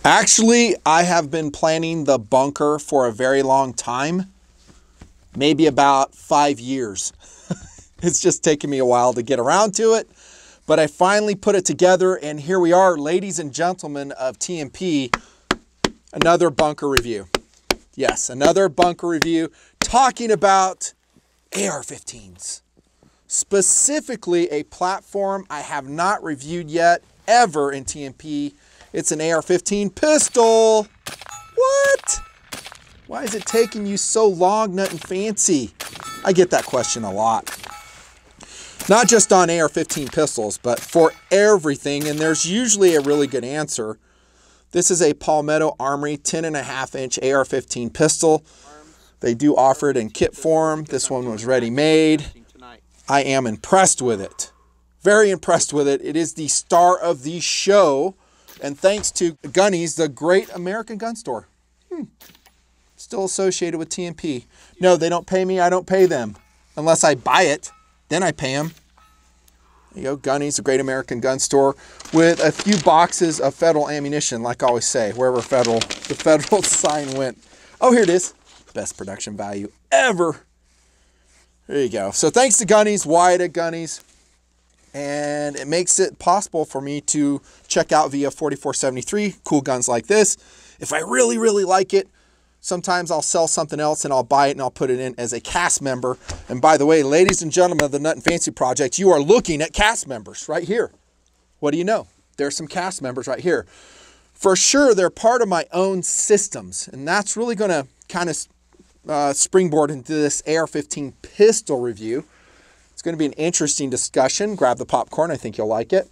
Actually, I have been planning the bunker for a very long time, maybe about 5 years. It's just taken me a while to get around to it, but I finally put it together, and here we are, ladies and gentlemen of TMP, another bunker review. Yes, another bunker review talking about AR-15s. Specifically a platform I have not reviewed yet, ever in TMP. It's an AR-15 pistol. What? Why is it taking you so long, Nutnfancy? I get that question a lot. Not just on AR-15 pistols, but for everything, and there's usually a really good answer. This is a Palmetto Armory 10.5-inch AR-15 pistol. They do offer it in kit form. This one was ready-made. I am impressed with it. Very impressed with it. It is the star of the show. And thanks to Gunnies, the great American gun store. Still associated with TMP. No, they don't pay me. I don't pay them. Unless I buy it, then I pay them. There you go, Gunnies, a great American gun store with a few boxes of federal ammunition, like I always say, wherever the federal sign went. Oh, here it is. Best production value ever. There you go. So thanks to Gunnies, Wyatt at Gunnies. And it makes it possible for me to check out via 4473 cool guns like this. If I really, really like it, sometimes I'll sell something else and I'll buy it and I'll put it in as a cast member. And by the way, ladies and gentlemen of the Nutnfancy Project, you are looking at cast members right here. What do you know? There's some cast members right here. For sure, they're part of my own systems. And that's really going to kind of springboard into this AR-15 pistol review. It's going to be an interesting discussion. Grab the popcorn. I think you'll like it.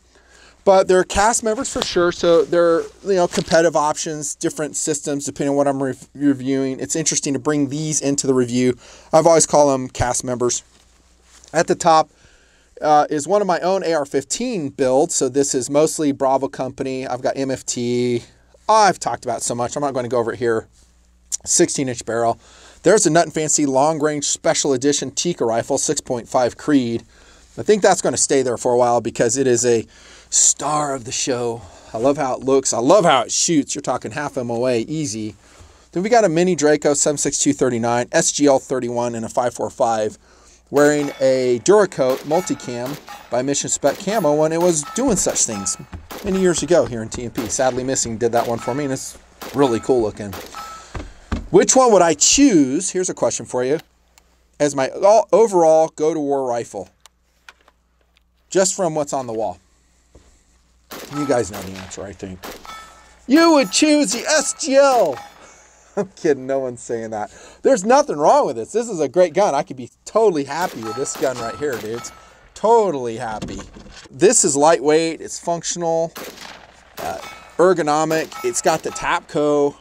But they're cast members for sure. So they're, competitive options, different systems, depending on what I'm reviewing. It's interesting to bring these into the review. I've always called them cast members. At the top is one of my own AR-15 builds. So this is mostly Bravo Company. I've got MFT. I've talked about it so much. I'm not going to go over it here. 16-inch barrel. There's a Nutnfancy Long Range Special Edition Tikka rifle, 6.5 Creed. I think that's going to stay there for a while because it is a star of the show. I love how it looks. I love how it shoots. You're talking half MOA, easy. Then we got a Mini Draco 7.62-39, SGL 31, and a 5.45, wearing a Duracoat multicam by Mission Spec Camo when it was doing such things many years ago here in TMP. Sadly Missing did that one for me, and it's really cool looking. Which one would I choose? Here's a question for you. As my overall go-to-war rifle. Just from what's on the wall. You guys know the answer, I think. You would choose the SGL. I'm kidding. No one's saying that. There's nothing wrong with this. This is a great gun. I could be totally happy with this gun right here, dudes. Totally happy. This is lightweight. It's functional. Ergonomic. It's got the Tapco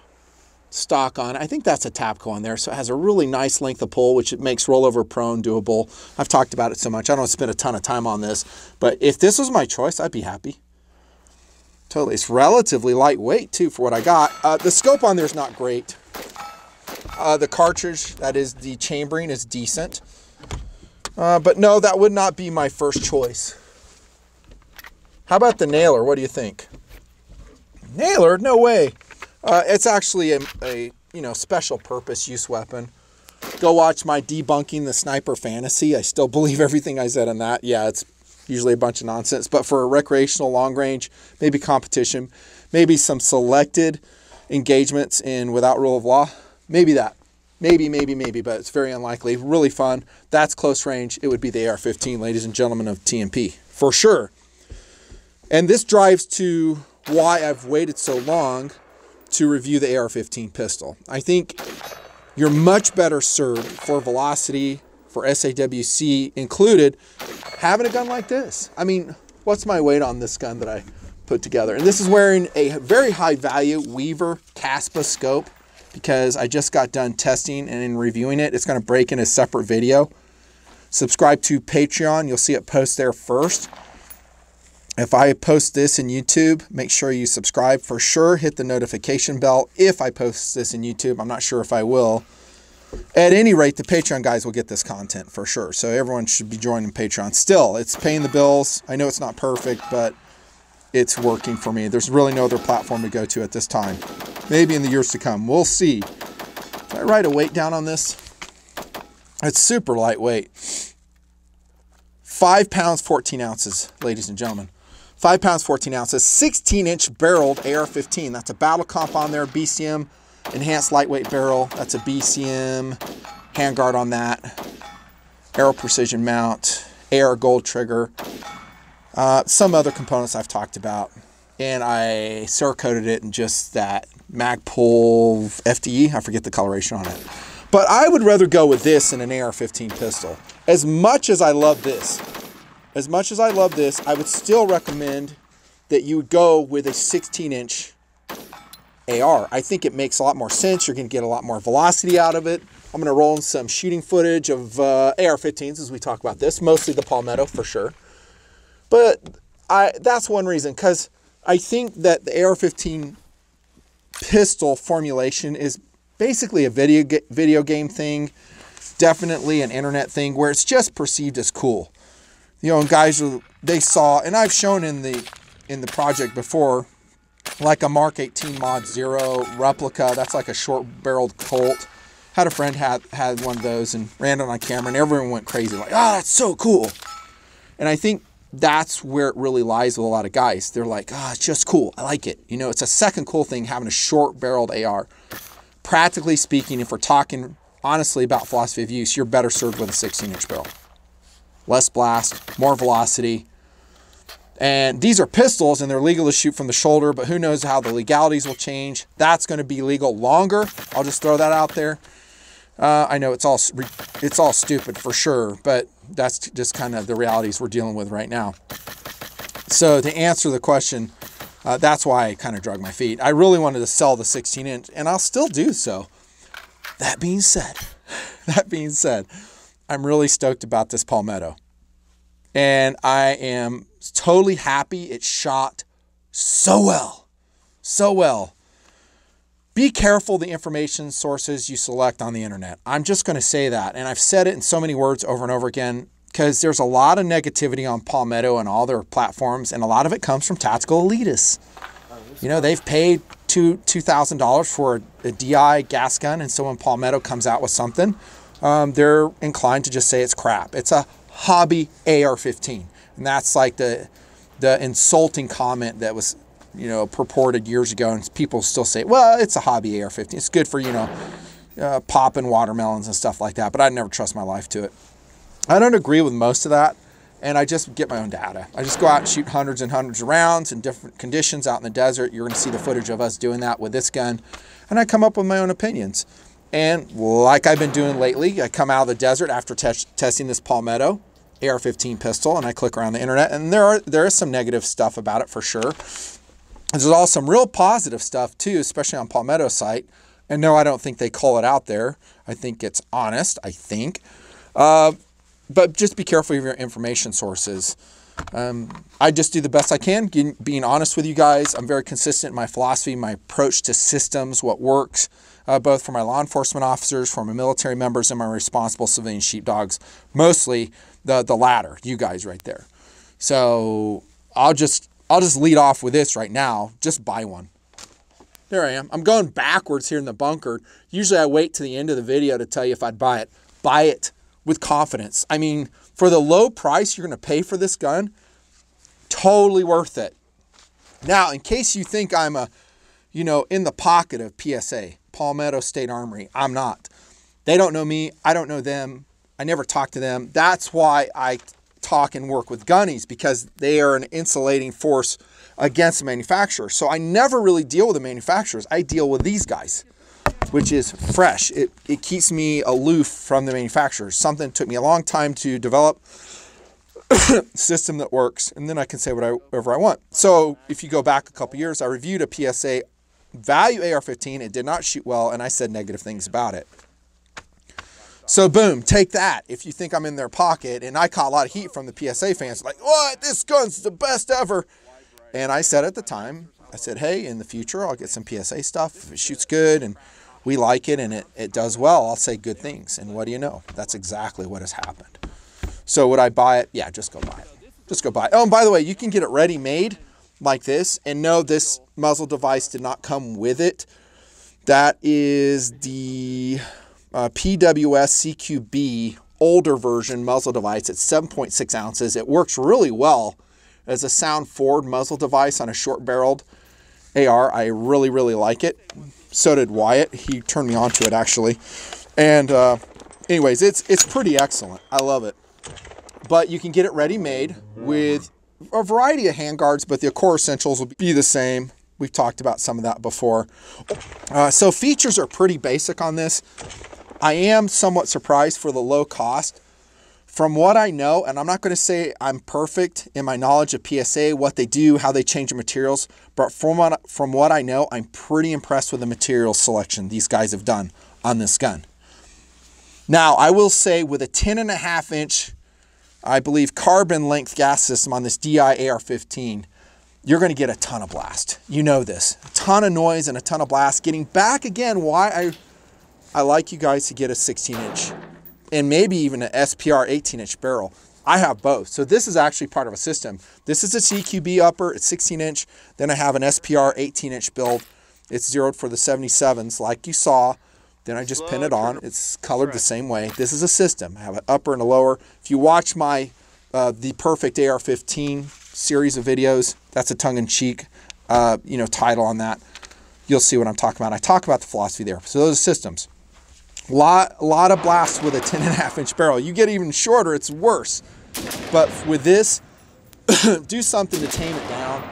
stock on. I think that's a Tapco on there, so it has a really nice length of pull, which it makes rollover prone doable. I've talked about it so much. I don't spend a ton of time on this, but if this was my choice, I'd be happy. Totally. It's relatively lightweight too for what I got. The scope on there is not great. The cartridge, that is the chambering, is decent. But no, that would not be my first choice. How about the nailer? What do you think? Nailer? No way. It's actually a special purpose use weapon. Go watch my debunking the sniper fantasy. I still believe everything I said on that. Yeah, it's usually a bunch of nonsense. But for a recreational long range, maybe competition, maybe some selected engagements in without rule of law, maybe that. Maybe, but it's very unlikely. Really fun. That's close range. It would be the AR-15, ladies and gentlemen of TMP, for sure. And this drives to why I've waited so long to review the AR-15 pistol. I think you're much better served for velocity, for SAWC included, having a gun like this. I mean, what's my weight on this gun that I put together? And this is wearing a very high value Weaver Caspa scope because I just got done testing and in reviewing it. It's going to break in a separate video. Subscribe to Patreon. You'll see it post there first. If I post this in YouTube, make sure you subscribe for sure. Hit the notification bell if I post this in YouTube. I'm not sure if I will. At any rate, the Patreon guys will get this content for sure. So everyone should be joining Patreon. Still, it's paying the bills. I know it's not perfect, but it's working for me. There's really no other platform to go to at this time. Maybe in the years to come. We'll see. Did I write a weight down on this? It's super lightweight. 5 pounds, 14 ounces, ladies and gentlemen. 5 pounds, 14 ounces. 16-inch barreled AR-15. That's a battle comp on there. BCM, enhanced lightweight barrel. That's a BCM. Handguard on that. Aero precision mount. AR gold trigger. Some other components I've talked about. And I Cerakoted it in just that Magpul FDE. I forget the coloration on it. But I would rather go with this than an AR-15 pistol. As much as I love this, I would still recommend that you would go with a 16-inch AR. I think it makes a lot more sense. You're going to get a lot more velocity out of it. I'm going to roll in some shooting footage of AR-15s as we talk about this, mostly the Palmetto for sure. But that's one reason, because I think that the AR-15 pistol formulation is basically a video game thing, definitely an internet thing where it's just perceived as cool. You know, and guys, they saw, and I've shown in the project before, like a Mark 18 Mod 0 replica. That's like a short-barreled Colt. Had a friend had one of those and ran it on camera, and everyone went crazy, like, oh, that's so cool. And I think that's where it really lies with a lot of guys. They're like, oh, it's just cool. I like it. You know, it's a second cool thing having a short-barreled AR. Practically speaking, if we're talking honestly about philosophy of use, you're better served with a 16-inch barrel. Less blast, more velocity. And these are pistols, and they're legal to shoot from the shoulder, but who knows how the legalities will change. That's going to be legal longer. I'll just throw that out there. I know it's all stupid for sure, but that's just kind of the realities we're dealing with right now. So to answer the question, that's why I kind of drug my feet. I really wanted to sell the 16-inch, and I'll still do so. That being said, I'm really stoked about this Palmetto. And I am totally happy it shot so well. So well. Be careful the information sources you select on the internet. I'm just going to say that. And I've said it in so many words over and over again, because there's a lot of negativity on Palmetto and all their platforms, and a lot of it comes from tactical elitists. You know, they've paid $2,000 for a DI gas gun, and so when Palmetto comes out with something, they're inclined to just say it's crap. It's a hobby AR-15. And that's like the insulting comment that was, you know, purported years ago, and people still say, well, it's a hobby AR-15. It's good for, you know, popping watermelons and stuff like that, but I'd never trust my life to it. I don't agree with most of that, and I just get my own data. I just go out and shoot hundreds and hundreds of rounds in different conditions out in the desert. You're going to see the footage of us doing that with this gun, and I come up with my own opinions. And like I've been doing lately, I come out of the desert after testing this Palmetto AR-15 pistol, and I click around the internet, and there is some negative stuff about it for sure. There's also some real positive stuff too, especially on Palmetto's site. And no, I don't think they call it out there. I think it's honest, I think. But just be careful of your information sources. I just do the best I can, being honest with you guys. I'm very consistent in my philosophy, my approach to systems, what works, both for my law enforcement officers, for my military members, and my responsible civilian sheepdogs. Mostly the latter, you guys right there. So I'll just lead off with this right now. Just buy one. There I am. I'm going backwards here in the bunker. Usually I wait to the end of the video to tell you if I'd buy it. Buy it with confidence. I mean, for the low price you're going to pay for this gun, totally worth it. Now, in case you think I'm in the pocket of PSA, Palmetto State Armory, I'm not. They don't know me. I don't know them. I never talk to them. That's why I talk and work with Gunnies, because they are an insulating force against the manufacturer. So I never really deal with the manufacturers. I deal with these guys, which is fresh. It keeps me aloof from the manufacturers. Something took me a long time to develop system that works, and then I can say whatever I want. So if you go back a couple years, I reviewed a PSA value AR-15. It did not shoot well, and I said negative things about it. So boom, take that. If you think I'm in their pocket, and I caught a lot of heat from the PSA fans, like, what? This gun's the best ever. And I said at the time, I said, hey, in the future, I'll get some PSA stuff. If it shoots good and we like it and it does well, I'll say good things. And what do you know? That's exactly what has happened. So would I buy it? Yeah, just go buy it. Just go buy it. Oh, and by the way, you can get it ready-made. like this. And no, this muzzle device did not come with it. That is the PWS CQB older version muzzle device. It's 7.6 ounces. It works really well as a sound forward muzzle device on a short barreled AR. I really, really like it. So did Wyatt. He turned me on to it actually. And anyways, it's pretty excellent. I love it. But you can get it ready made with a variety of handguards, but the core essentials will be the same. We've talked about some of that before. So features are pretty basic on this. I am somewhat surprised for the low cost. From what I know, and I'm not going to say I'm perfect in my knowledge of PSA, what they do, how they change the materials, but from what I know, I'm pretty impressed with the material selection these guys have done on this gun. Now, I will say with a 10.5 inch, I believe, carbon length gas system on this DI AR-15, you're going to get a ton of blast. You know this. A ton of noise and a ton of blast. Getting back again, why I like you guys to get a 16 inch and maybe even an SPR 18 inch barrel. I have both. So this is actually part of a system. This is a CQB upper, it's 16 inch. Then I have an SPR 18 inch build. It's zeroed for the 77s like you saw. Then I just pin it on. It's colored the same way. This is a system. I have an upper and a lower. If you watch my the perfect AR-15 series of videos, that's a tongue-in-cheek title on that. You'll see what I'm talking about. I talk about the philosophy there. So those are systems. A lot of blasts with a 10.5 inch barrel. You get even shorter, it's worse. But with this, do something to tame it down.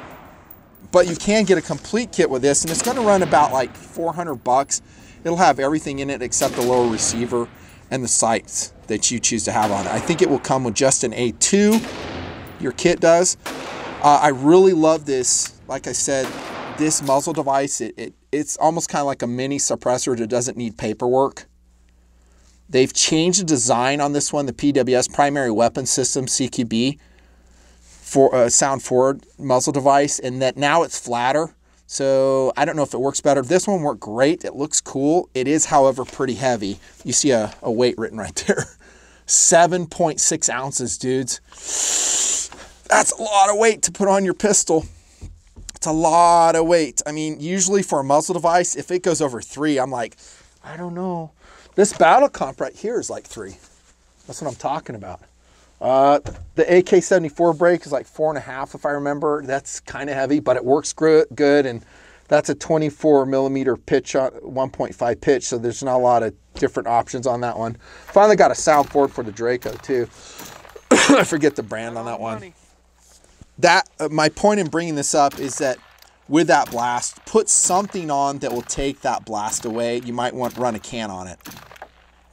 But you can get a complete kit with this, and it's going to run about like $400. It'll have everything in it except the lower receiver and the sights that you choose to have on it. I think it will come with just an A2. Your kit does. I really love this. Like I said, this muzzle device, it's almost kind of like a mini suppressor that doesn't need paperwork. They've changed the design on this one, the PWS, Primary Weapon System, CQB, for a sound forward muzzle device, and that now it's flatter. So I don't know if it works better. This one worked great. It looks cool. It is, however, pretty heavy. You see a weight written right there. 7.6 ounces, dudes. That's a lot of weight to put on your pistol. It's a lot of weight. I mean, usually for a muzzle device, if it goes over 3, I'm like, I don't know. This battle comp right here is like 3. That's what I'm talking about. The AK-74 brake is like 4.5 if I remember. That's kind of heavy, but it works good. And that's a 24 millimeter pitch, 1.5 pitch. So there's not a lot of different options on that one. Finally got a sound forward for the Draco too. I forget the brand on that one. My point in bringing this up is that with that blast, put something on that will take that blast away. You might want to run a can on it.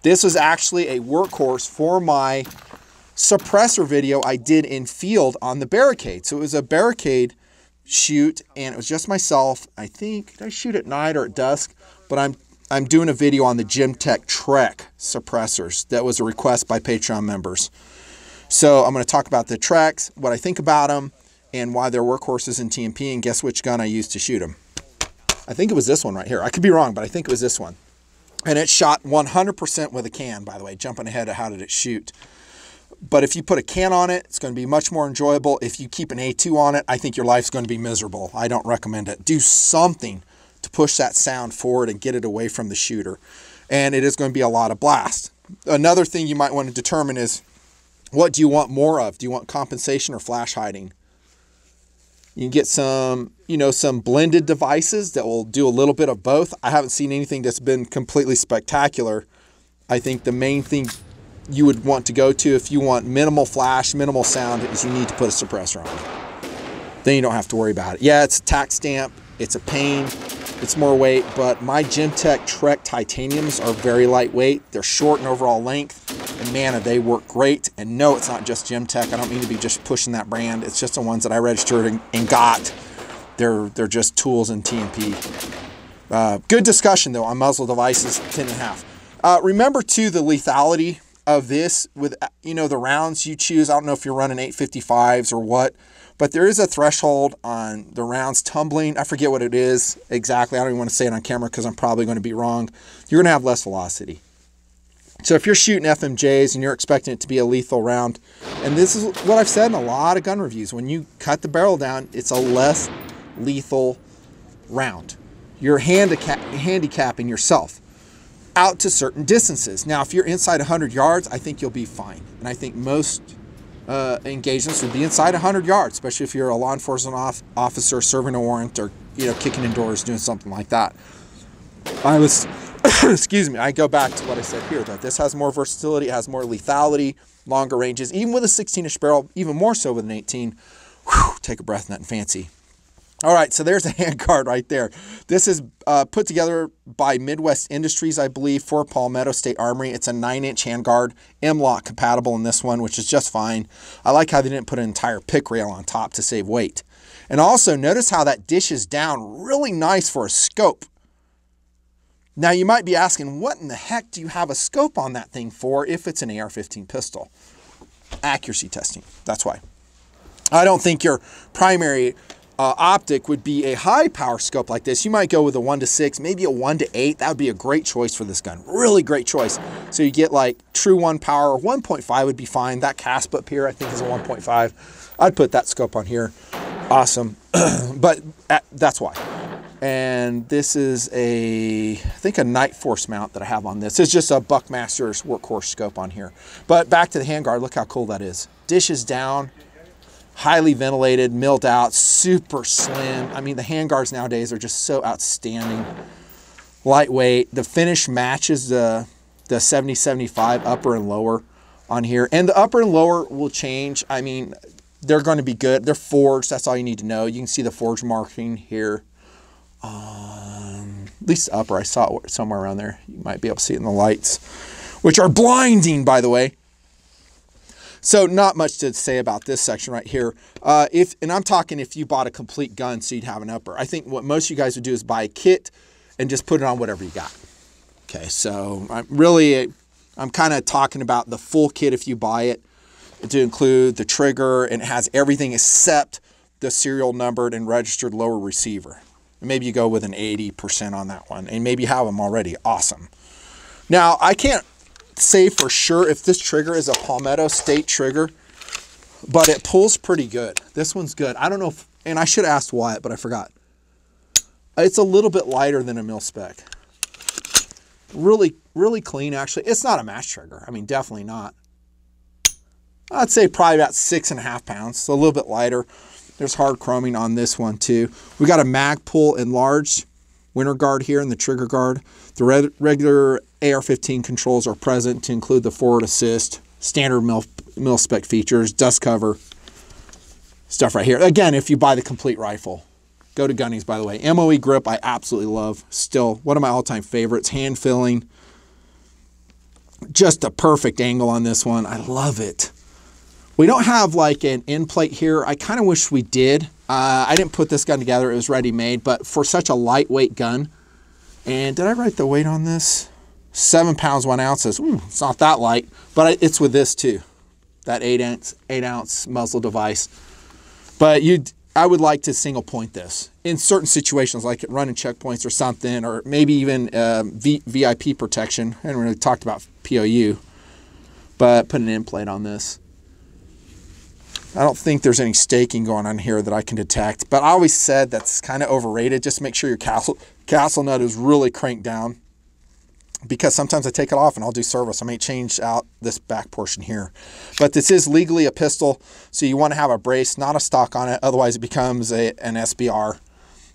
This was actually a workhorse for my suppressor video I did in field on the barricade. So it was a barricade shoot, and it was just myself. I think, did I shoot at night or at dusk? But I'm doing a video on the Gymtech Trek suppressors. That was a request by Patreon members. So I'm going to talk about the Treks, what I think about them, and why they're workhorses in TMP, and guess which gun I used to shoot them. I think it was this one right here. I could be wrong, but I think it was this one. And it shot 100% with a can, by the way, jumping ahead of how did it shoot. But if you put a can on it, it's going to be much more enjoyable. If you keep an A2 on it, I think your life's going to be miserable. I don't recommend it. Do something to push that sound forward and get it away from the shooter. And it is going to be a lot of blast. Another thing you might want to determine is, what do you want more of? Do you want compensation or flash hiding? You can get some, some blended devices that will do a little bit of both. I haven't seen anything that's been completely spectacular. I think the main thing you would want to go to if you want minimal flash, minimal sound, is you need to put a suppressor on. Then you don't have to worry about it. Yeah, it's a tack stamp. It's a pain. It's more weight, but my Gymtech Trek titaniums are very lightweight. They're short in overall length, and man, they work great. And no, it's not just Gymtech. I don't mean to be just pushing that brand. It's just the ones that I registered and got. They're just tools in TMP. Good discussion though on muzzle devices, 10.5. Remember too the lethality of this with the rounds you choose. I don't know if you're running 855s or what, but there is a threshold on the rounds tumbling. I forget what it is exactly. I don't even want to say it on camera because I'm probably going to be wrong. You're going to have less velocity. So if you're shooting FMJs and you're expecting it to be a lethal round, and this is what I've said in a lot of gun reviews, when you cut the barrel down, it's a less lethal round. You're handicapping yourself out to certain distances. Now, if you're inside 100 yards, I think you'll be fine. And I think most engagements would be inside 100 yards, especially if you're a law enforcement officer serving a warrant, or, you know, kicking indoors, doing something like that. Excuse me, I go back to what I said here, that this has more versatility, it has more lethality, longer ranges, even with a 16-inch barrel, even more so with an 18. Whew, take a breath, Nutnfancy. All right, so there's a handguard right there. This is put together by Midwest Industries, I believe, for Palmetto State Armory. It's a 9-inch handguard, M-LOK compatible in this one, which is just fine. I like how they didn't put an entire pick rail on top to save weight. And also, notice how that dishes down really nice for a scope. Now, you might be asking, what in the heck do you have a scope on that thing for if it's an AR-15 pistol? Accuracy testing, that's why. I don't think your primary optic would be a high power scope like this. You might go with a 1-6, maybe a 1-8. That would be a great choice for this gun. Really great choice. So you get like true 1 power. 1.5 would be fine. That clasp up here, I think, is a 1.5. I'd put that scope on here. Awesome. But that's why. And this is I think a Night Force mount that I have on this. It's just a Buckmaster's workhorse scope on here. But back to the handguard, look how cool that is. Dishes down, highly ventilated, milled out, super slim. I mean, the handguards nowadays are just so outstanding. Lightweight. The finish matches the 70-75 upper and lower on here. And the upper and lower will change. I mean, they're going to be good. They're forged. That's all you need to know. You can see the forge marking here. At least the upper, I saw it somewhere around there. You might be able to see it in the lights, which are blinding, by the way. So not much to say about this section right here. And I'm talking if you bought a complete gun so you'd have an upper. I think what most of you guys would do is buy a kit and just put it on whatever you got. Okay, so I'm kind of talking about the full kit if you buy it, to include the trigger, and it has everything except the serial numbered and registered lower receiver. Maybe you go with an 80% on that one, and maybe you have them already. Awesome. Now, I can't say for sure if this trigger is a Palmetto State trigger, but it pulls pretty good. This one's good. I don't know if, and I should have asked Wyatt, but I forgot. It's a little bit lighter than a mil spec. Really, really clean, actually. It's not a match trigger. I mean, definitely not. I'd say probably about 6.5 pounds, so a little bit lighter. There's hard chroming on this one too. We got a mag pull enlarged winter guard here in the trigger guard. The regular AR-15 controls are present to include the forward assist, standard mil spec features, dust cover, stuff right here. Again, if you buy the complete rifle. Go to Gunnies, by the way. MOE grip, I absolutely love. Still, one of my all-time favorites. Hand filling. Just a perfect angle on this one. I love it. We don't have like an end plate here. I kind of wish we did. I didn't put this gun together. It was ready-made, but for such a lightweight gun. And did I write the weight on this? 7 pounds, 1 ounce. Ooh, it's not that light, but it's with this too. That 8-ounce muzzle device. But I would like to single point this in certain situations, like running checkpoints or something, or maybe even VIP protection. I haven't really talked about POU, but put an end plate on this. I don't think there's any staking going on here that I can detect, but I always said that's kind of overrated. Just make sure your castle nut is really cranked down, because sometimes I take it off and I'll do service. I may change out this back portion here, but this is legally a pistol, so you want to have a brace, not a stock on it. Otherwise it becomes an SBR.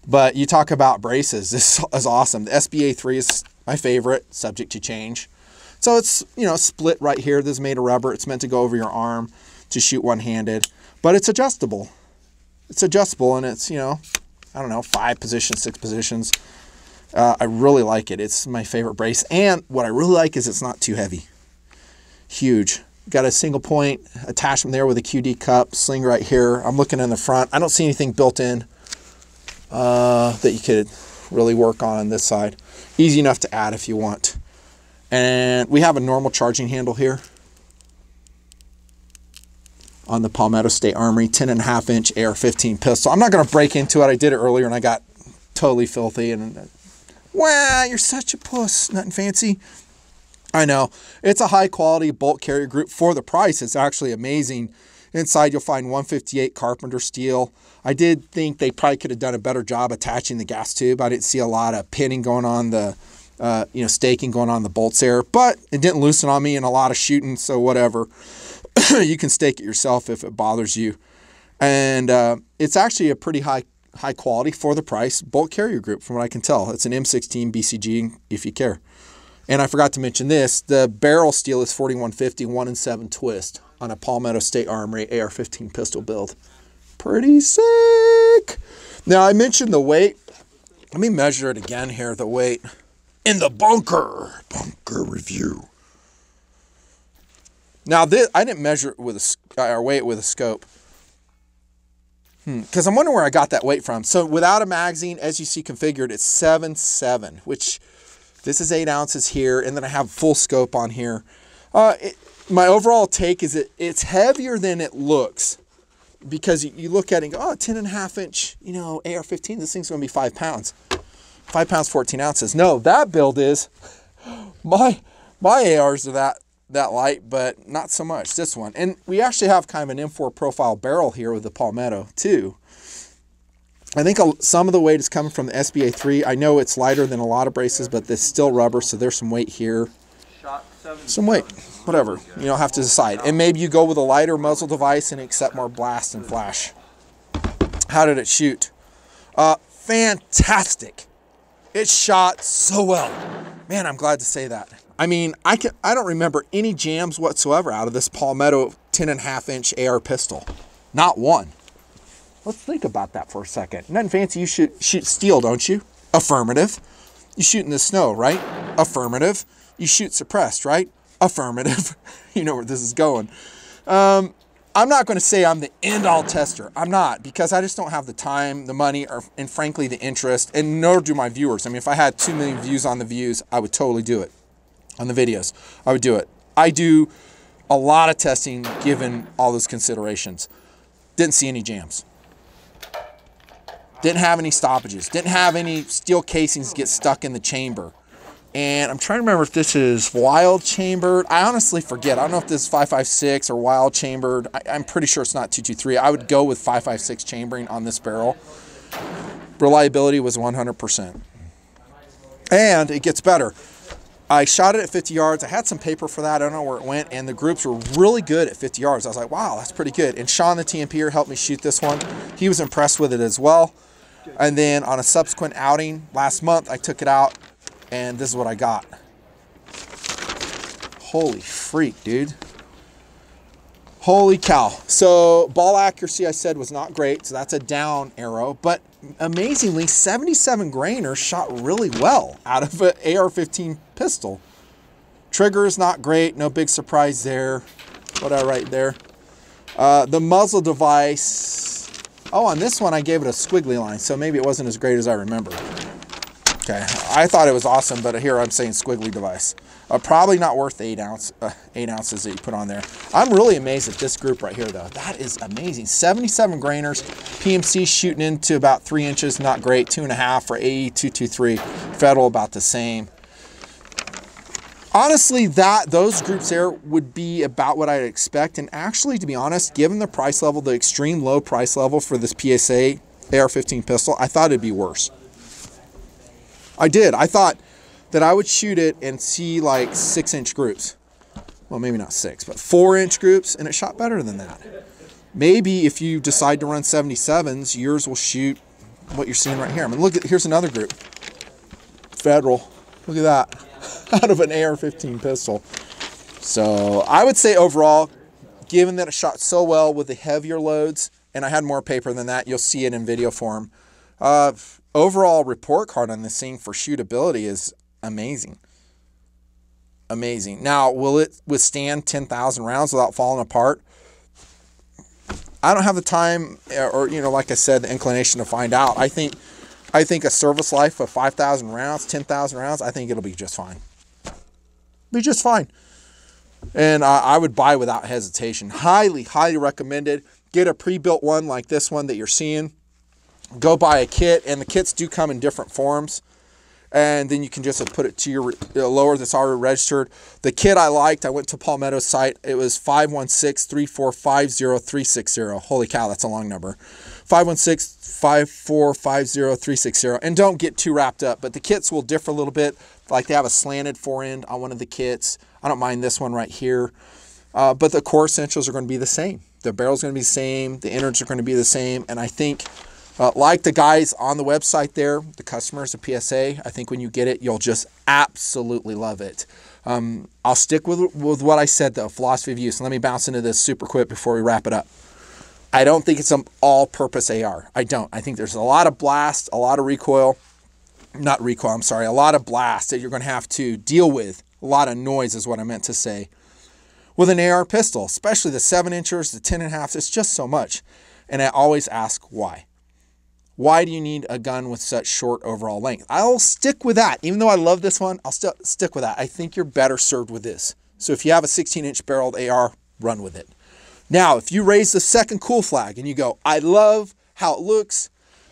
But you talk about braces, this is awesome. The SBA3 is my favorite, subject to change. So it's, you know, split right here. This is made of rubber. It's meant to go over your arm to shoot one-handed, but it's adjustable. It's adjustable, and it's, you know, I don't know, 5 positions, 6 positions. I really like it. It's my favorite brace, and what I really like is it's not too heavy. Huge. Got a single point attachment there with a QD cup, sling right here. I'm looking in the front. I don't see anything built in that you could really work on this side. Easy enough to add if you want. And we have a normal charging handle here on the Palmetto State Armory 10.5-inch AR-15 pistol. I'm not going to break into it. I did it earlier and I got totally filthy. And wow, you're such a puss, Nutnfancy. I know. It's a high quality bolt carrier group for the price. It's actually amazing. Inside you'll find 158 Carpenter steel. I did think they probably could have done a better job attaching the gas tube. I didn't see a lot of pinning going on, the staking going on the bolts there, but it didn't loosen on me in a lot of shooting, so whatever. You can stake it yourself if it bothers you. And it's actually a pretty high quality for the price bolt carrier group from what I can tell. It's an M16 BCG if you care. And I forgot to mention this, the barrel steel is 4150 1-in-7 twist on a Palmetto State Armory AR-15 pistol build. Pretty sick. Now I mentioned the weight. Let me measure it again here, the weight in the bunker. Bunker review. Now this, I didn't measure it with or weigh it with a scope. Because I'm wondering where I got that weight from. So without a magazine, as you see configured, it's 7.7, which this is 8 ounces here, and then I have full scope on here. My overall take is it's heavier than it looks, because you look at it and go, oh, 10.5 inch, AR-15, this thing's gonna be 5 pounds. 5 pounds, 14 ounces. No, that build is, my ARs are that light, but not so much this one. And we actually have kind of an M4 profile barrel here with the Palmetto too. I think some of the weight is coming from the SBA3. I know it's lighter than a lot of braces, but it's still rubber, so there's some weight here. Some weight, whatever. You don't have to decide. And maybe you go with a lighter muzzle device and accept more blast and flash. How did it shoot? Fantastic. It shot so well. Man, I'm glad to say that. I mean, I don't remember any jams whatsoever out of this Palmetto 10.5 inch AR pistol. Not one. Let's think about that for a second. Nutnfancy, you shoot steel, don't you? Affirmative. You shoot in the snow, right? Affirmative. You shoot suppressed, right? Affirmative. You know where this is going. I'm not going to say I'm the end-all tester. I'm not, because I just don't have the time, the money, and frankly, the interest, and nor do my viewers. I mean, if I had 2 million views on the views, I would totally do it. On the videos, I would do it. I do a lot of testing given all those considerations. Didn't see any jams. Didn't have any stoppages. Didn't have any steel casings get stuck in the chamber. And I'm trying to remember if this is wild chambered. I honestly forget. I don't know if this is 5.56 or wild chambered. I'm pretty sure it's not 223. I would go with 5.56 chambering on this barrel. Reliability was 100%. And it gets better. I shot it at 50 yards. I had some paper for that. I don't know where it went. And the groups were really good at 50 yards. I was like, wow, that's pretty good. And Sean, the TMPer, helped me shoot this one. He was impressed with it as well. And then on a subsequent outing last month, I took it out, and this is what I got. Holy freak, dude. Holy cow. So ball accuracy, I said, was not great. So that's a down arrow. But amazingly, 77 grainer shot really well out of an AR-15 pistol. Trigger is not great. No big surprise there. What did I write there? The muzzle device. Oh, on this one, I gave it a squiggly line. So maybe it wasn't as great as I remember. Okay, I thought it was awesome, but here I'm saying squiggly device. Probably not worth the 8 ounces that you put on there. I'm really amazed at this group right here, though. That is amazing. 77 grainers, PMC shooting into about 3 inches, not great. 2.5 for AE 223. Federal about the same. Honestly, those groups there would be about what I'd expect. And actually, to be honest, given the price level, the extreme low price level for this PSA AR-15 pistol, I thought it'd be worse. I did. I thought that I would shoot it and see like 6-inch groups. Well, maybe not 6, but 4-inch groups, and it shot better than that. Maybe if you decide to run 77s, yours will shoot what you're seeing right here. I mean, look at, here's another group. Federal. Look at that. Out of an AR-15 pistol. So I would say overall, given that it shot so well with the heavier loads, and I had more paper than that, you'll see it in video form. Overall report card on this thing for shootability is amazing. Amazing. Now, will it withstand 10,000 rounds without falling apart? I don't have the time or, like I said, the inclination to find out. I think a service life of 5,000 rounds, 10,000 rounds, I think it'll be just fine. Be just fine. And I would buy without hesitation. Highly, highly recommended. Get a pre-built one like this one that you're seeing. Go buy a kit, and the kits do come in different forms. and then you can just put it to your lower that's already registered. The kit I liked, I went to Palmetto's site. It was 516-345-0360. Holy cow, that's a long number. 516-545-0360. And don't get too wrapped up, but the kits will differ a little bit. Like they have a slanted forend on one of the kits. I don't mind this one right here. But the core essentials are going to be the same. The barrel's going to be the same. The innards are going to be the same. And I think, like the guys on the website there, the customers of PSA, I think when you get it, you'll just absolutely love it. I'll stick with what I said, though, philosophy of use. And let me bounce into this super quick before we wrap it up. I don't think it's an all-purpose AR. I don't. I think there's a lot of blast, a lot of recoil. Not recoil, I'm sorry. A lot of blast that you're going to have to deal with. A lot of noise is what I meant to say. With an AR pistol, especially the 7-inchers, the 10.5s, it's just so much. And I always ask why. Why do you need a gun with such short overall length? I'll stick with that. Even though I love this one, I'll still stick with that. I think you're better served with this. So if you have a 16-inch barreled AR, run with it. Now, if you raise the second cool flag and you go, I love how it looks,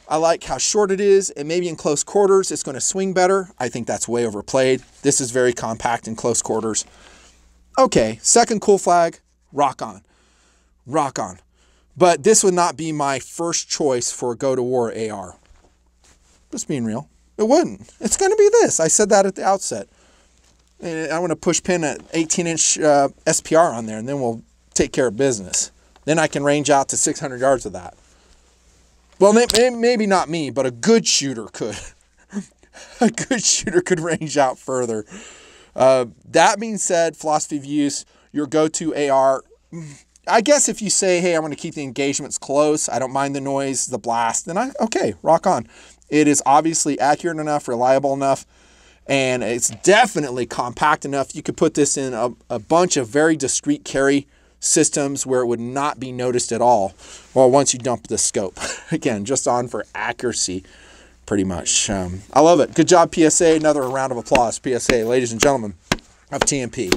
I like how short it is, and maybe in close quarters it's going to swing better, I think that's way overplayed. This is very compact in close quarters. Okay, second cool flag, rock on. Rock on. But this would not be my first choice for a go-to-war AR. Just being real. It wouldn't. It's going to be this. I said that at the outset. And I want to push pin an 18-inch SPR on there, and then we'll take care of business. Then I can range out to 600 yards of that. Well, maybe not me, but a good shooter could. A good shooter could range out further. That being said, philosophy of use, your go-to AR, I guess if you say, hey, I want to keep the engagements close, I don't mind the noise, the blast, then okay, rock on. It is obviously accurate enough, reliable enough, and it's definitely compact enough. You could put this in a bunch of very discreet carry systems where it would not be noticed at all. Well, once you dump the scope. Again, just on for accuracy, pretty much. I love it. Good job, PSA. Another round of applause, PSA, ladies and gentlemen of TMP.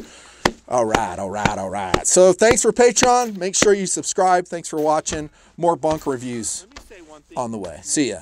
All right, all right, all right. So thanks for Patreon. Make sure you subscribe. Thanks for watching. More bunker reviews on the way. See ya.